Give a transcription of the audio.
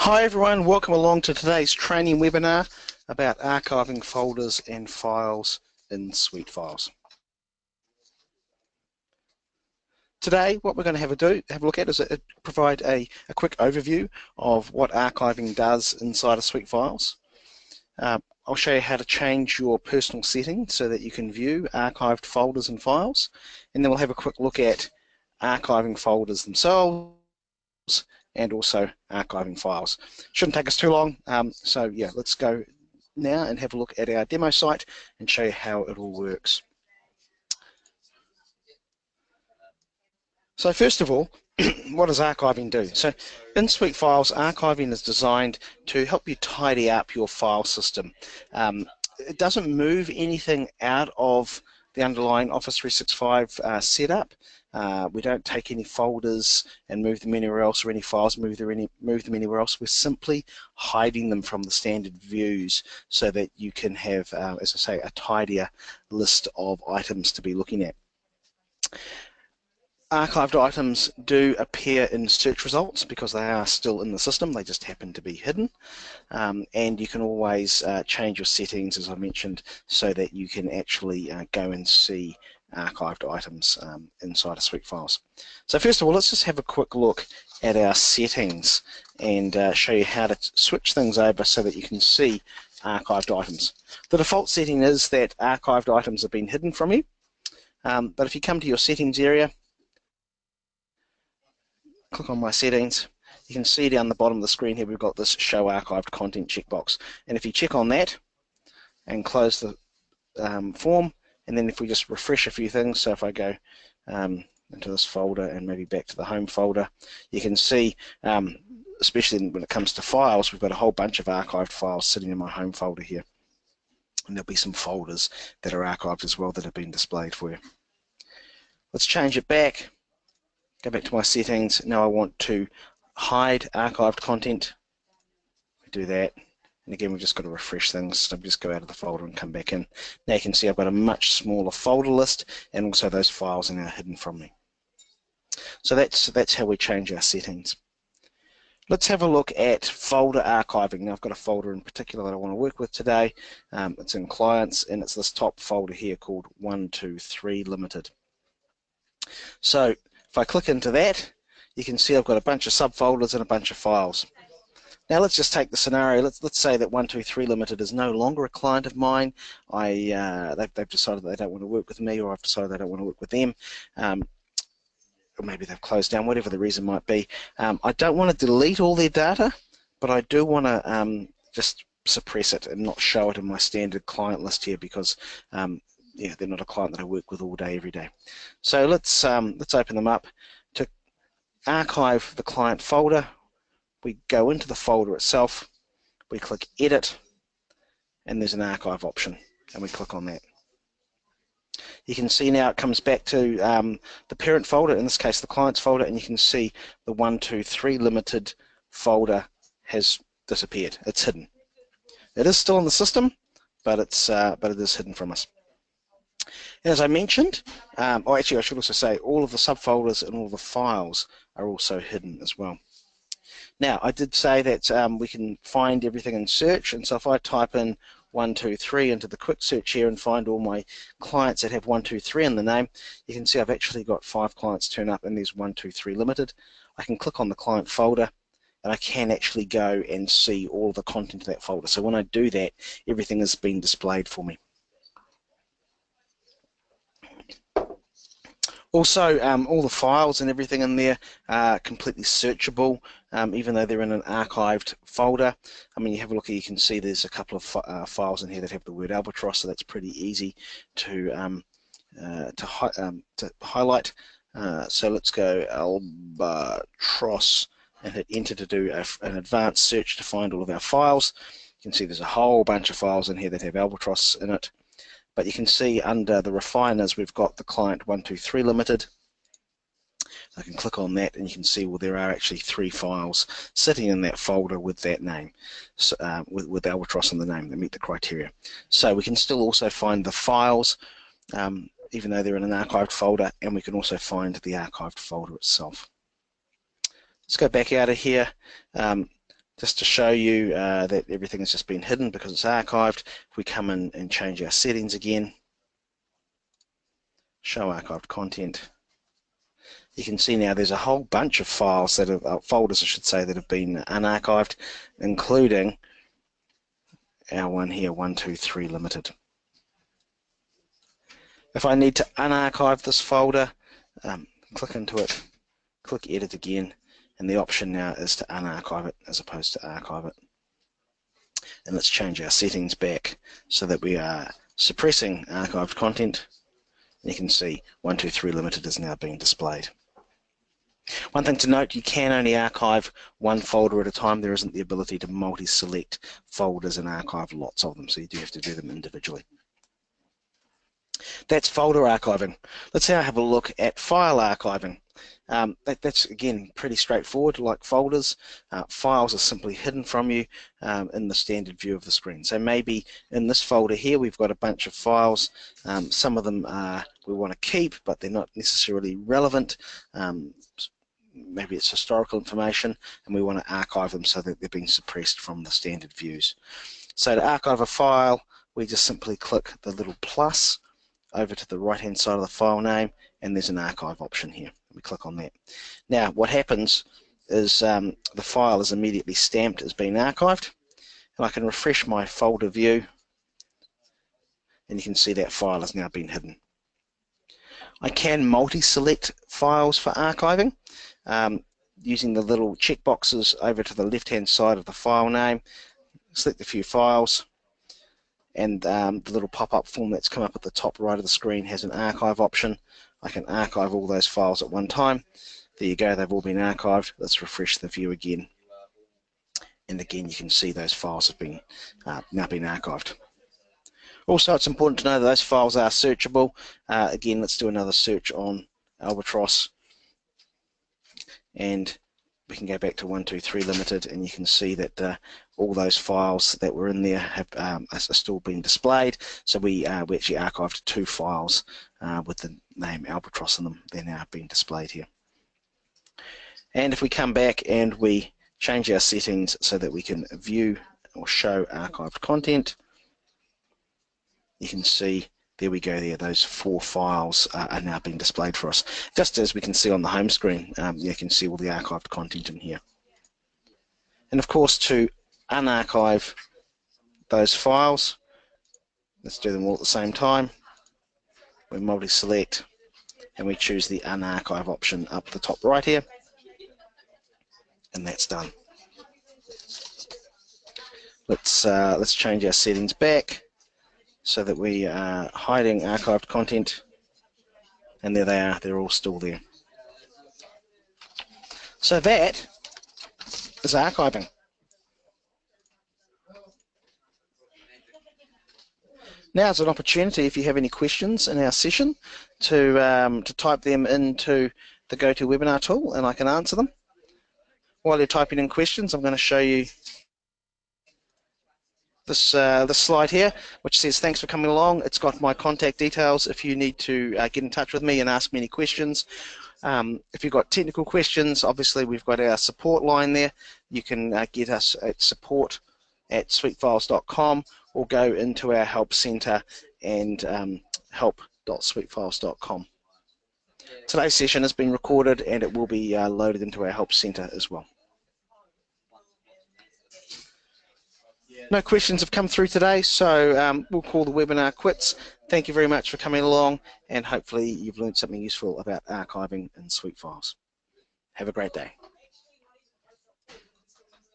Hi everyone, welcome along to today's training webinar about archiving folders and files in SuiteFiles. Today what we're going to have a look at is provide a quick overview of what archiving does inside of SuiteFiles. I'll show you how to change your personal settings so that you can view archived folders and files, and then we'll have a quick look at archiving folders themselves and also archiving files. Shouldn't take us too long, so yeah, let's go now and have a look at our demo site and show you how it all works. So first of all, what does archiving do? So in SuiteFiles, archiving is designed to help you tidy up your file system. It doesn't move anything out of the underlying Office 365 setup. We don't take any folders and move them anywhere else, or any files move them anywhere else. We're simply hiding them from the standard views so that you can have, as I say, a tidier list of items to be looking at. Archived items do appear in search results because they are still in the system, they just happen to be hidden. And you can always change your settings, as I mentioned, so that you can actually go and see archived items inside of SuiteFiles. So first of all, let's just have a quick look at our settings and show you how to switch things over so that you can see archived items. The default setting is that archived items have been hidden from you, but if you come to your settings area, click on my settings, you can see down the bottom of the screen here we've got this show archived content checkbox, and if you check on that and close the form, and then if we just refresh a few things, so if I go into this folder and maybe back to the home folder, you can see, especially when it comes to files, we've got a whole bunch of archived files sitting in my home folder here, and there'll be some folders that are archived as well that have been displayed for you. Let's change it back. Go back to my settings. Now I want to hide archived content. We do that, and again we've just got to refresh things. So just go out of the folder and come back in. Now you can see I've got a much smaller folder list, and also those files are now hidden from me. So that's how we change our settings. Let's have a look at folder archiving. Now I've got a folder in particular that I want to work with today. It's in clients, and it's this top folder here called 123 Limited. So if I click into that, you can see I've got a bunch of subfolders and a bunch of files. Now let's just take the scenario. Let's say that 123 Limited is no longer a client of mine. They've decided they don't want to work with me, or I've decided they don't want to work with them. Or maybe they've closed down, whatever the reason might be. I don't want to delete all their data, but I do want to just suppress it and not show it in my standard client list here because yeah, they're not a client that I work with all day, every day. So let's open them up. To archive the client folder, we go into the folder itself, we click Edit, and there's an archive option, and we click on that. You can see now it comes back to the parent folder, in this case the clients folder, and you can see the 123 Limited folder has disappeared. It's hidden. It is still in the system, but it is hidden from us. As I mentioned, or actually I should also say, all of the subfolders and all the files are also hidden as well. Now, I did say that we can find everything in search, and so if I type in 123 into the quick search here and find all my clients that have 123 in the name, you can see I've actually got 5 clients turn up, and there's 123 Limited. I can click on the client folder, and I can actually go and see all of the content of that folder. So when I do that, everything has been displayed for me. Also, all the files and everything in there are completely searchable, even though they're in an archived folder. I mean, you have a look here, you can see there's a couple of files in here that have the word albatross, so that's pretty easy to highlight. So let's go albatross and hit enter to do an advanced search to find all of our files. You can see there's a whole bunch of files in here that have albatross in it. But you can see under the refiners we've got the client 123 Limited. I can click on that and you can see, well, there are actually 3 files sitting in that folder with that name, so, with albatross in the name that meet the criteria. So we can still also find the files even though they're in an archived folder, and we can also find the archived folder itself. Let's go back out of here. Just to show you that everything has just been hidden because it's archived, if we come in and change our settings again, show archived content, you can see now there's a whole bunch of files that have, folders I should say, that have been unarchived, including our one here, 123 Limited. If I need to unarchive this folder, click into it, click edit again, and the option now is to unarchive it as opposed to archive it. And let's change our settings back so that we are suppressing archived content. And you can see 123 Limited is now being displayed. One thing to note, you can only archive one folder at a time. There isn't the ability to multi-select folders and archive lots of them, so you do have to do them individually. That's folder archiving. Let's now have a look at file archiving. That's again pretty straightforward. Like folders, files are simply hidden from you in the standard view of the screen. So maybe in this folder here we've got a bunch of files. Some of them we want to keep, but they're not necessarily relevant. Maybe it's historical information and we want to archive them so that they're being suppressed from the standard views. So to archive a file, we just simply click the little plus over to the right hand side of the file name, and there's an archive option here. We click on that. Now what happens is the file is immediately stamped as being archived, and I can refresh my folder view and you can see that file has now been hidden. I can multi-select files for archiving using the little checkboxes over to the left hand side of the file name. Select a few files, and the little pop-up form that's come up at the top right of the screen has an archive option. I can archive all those files at one time. There you go, they've all been archived. Let's refresh the view again. And again, you can see those files have been now been archived. Also, it's important to know that those files are searchable. Again, let's do another search on Albatross. And we can go back to 123 Limited, and you can see that all those files that were in there have are still being displayed. So we actually archived 2 files with the name Albatross in them. They're now being displayed here. And if we come back and we change our settings so that we can view or show archived content, you can see there we go there, those 4 files are now being displayed for us. Just as we can see on the home screen, you can see all the archived content in here. And of course, to unarchive those files, let's do them all at the same time. We multi-select and we choose the unarchive option up the top right here, and that's done. Let's change our settings back so that we are hiding archived content, and there they are, they're all still there. So that is archiving. Now is an opportunity, if you have any questions in our session, to type them into the GoToWebinar tool and I can answer them. While you're typing in questions, I'm going to show you this slide here, which says thanks for coming along. It's got my contact details if you need to get in touch with me and ask me any questions. If you've got technical questions, obviously we've got our support line there. You can get us at support@suitefiles.com or go into our help center and help.suitefiles.com. Today's session has been recorded and it will be loaded into our help center as well. No questions have come through today, so we'll call the webinar quits. Thank you very much for coming along, and hopefully you've learned something useful about archiving in SuiteFiles. Have a great day.